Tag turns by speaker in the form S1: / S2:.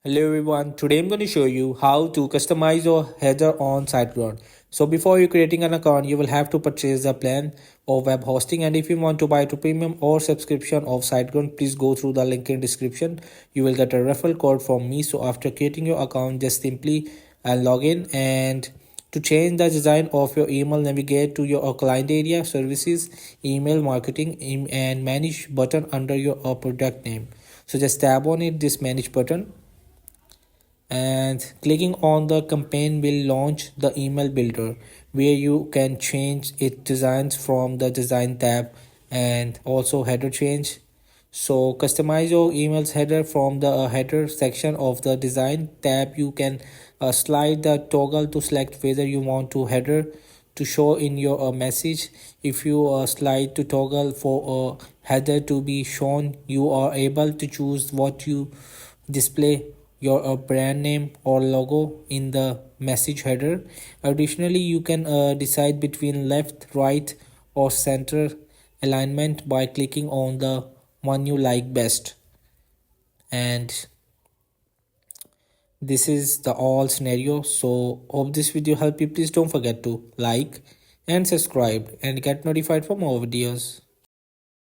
S1: Hello everyone, today I'm going to show you how to customize your header on SiteGround. So before you creating an account, you will have to purchase the plan of web hosting, and if you want to buy to premium or subscription of SiteGround, please go through the link in description. You will get a referral code from me. So after creating your account, just simply log in, and to change the design of your email, navigate to your client area, services, email marketing, and manage button under your product name. So just tap on it, this manage button, and clicking on the campaign will launch the email builder where you can change its designs from the design tab, and also header change. So customize your emails header from the header section of the design tab. You can slide the toggle to select whether you want to header to show in your message. If you slide to toggle for a header to be shown, you are able to choose what you display, your brand name or logo in the message header. Additionally, you can decide between left, right, or center alignment by clicking on the one you like best. And this is the all scenario. So hope this video help you. Please don't forget to like and subscribe and get notified for more videos.